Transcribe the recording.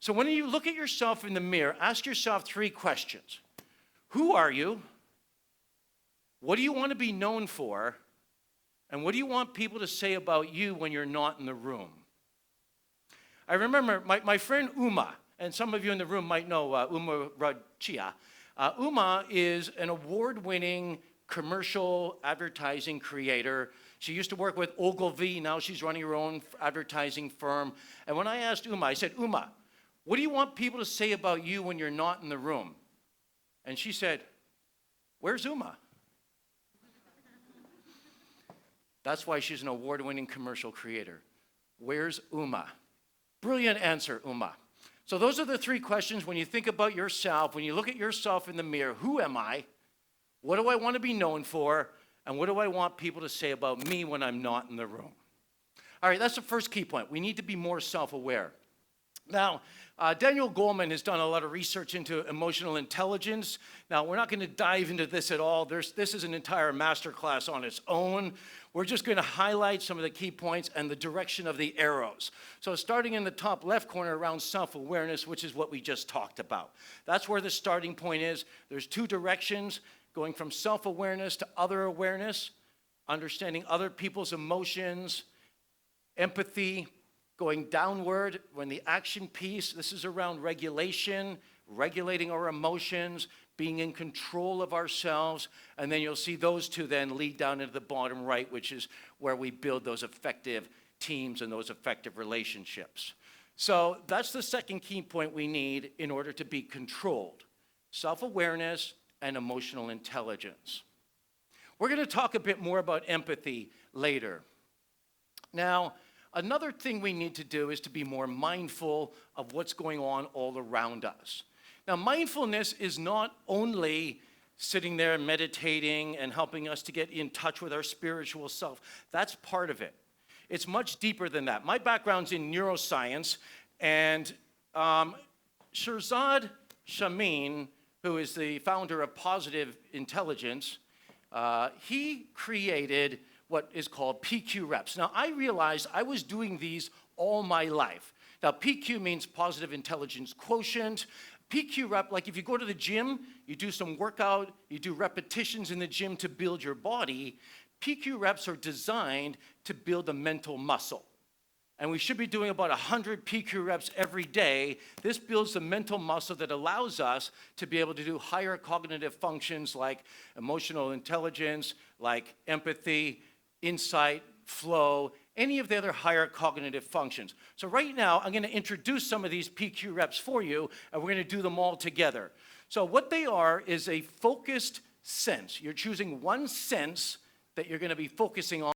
So when you look at yourself in the mirror, ask yourself 3 questions. Who are you? What do you want to be known for? And what do you want people to say about you when you're not in the room? I remember my friend Uma, and some of you in the room might know Uma Radchia. Uma is an award-winning commercial advertising creator. She used to work with Ogilvy. Now she's running her own advertising firm. And when I asked Uma, I said, Uma, what do you want people to say about you when you're not in the room? And she said, where's Uma? That's why she's an award-winning commercial creator. Where's Uma? Brilliant answer, Uma. So those are the 3 questions when you think about yourself, when you look at yourself in the mirror. Who am I? What do I want to be known for? And what do I want people to say about me when I'm not in the room? All right, that's the first key point. We need to be more self-aware. Now, Daniel Goleman has done a lot of research into emotional intelligence. Now, we're not going to dive into this at all. This is an entire masterclass on its own. We're just going to highlight some of the key points and the direction of the arrows. So starting in the top left corner around self-awareness, which is what we just talked about. That's where the starting point is. There's 2 directions, going from self-awareness to other awareness, understanding other people's emotions, empathy, going downward. When the action piece, this is around regulation, regulating our emotions, being in control of ourselves, and then you'll see those 2 then lead down into the bottom right, which is where we build those effective teams and those effective relationships. So that's the second key point we need in order to be controlled: self-awareness and emotional intelligence. We're going to talk a bit more about empathy later. Now, another thing we need to do is to be more mindful of what's going on all around us. Now, mindfulness is not only sitting there and meditating and helping us to get in touch with our spiritual self. That's part of it. It's much deeper than that. My background's in neuroscience, and Shirzad Shamin, who is the founder of Positive Intelligence, he created what is called PQ reps. Now, I realized I was doing these all my life. Now, PQ means Positive Intelligence Quotient. PQ rep, like if you go to the gym, you do some workout, you do repetitions in the gym to build your body. PQ reps are designed to build a mental muscle. And we should be doing about 100 PQ reps every day. This builds the mental muscle that allows us to be able to do higher cognitive functions like emotional intelligence, like empathy, insight, flow, any of the other higher cognitive functions. So right now, I'm going to introduce some of these PQ reps for you, and we're going to do them all together. So what they are is a focused sense. You're choosing one sense that you're going to be focusing on.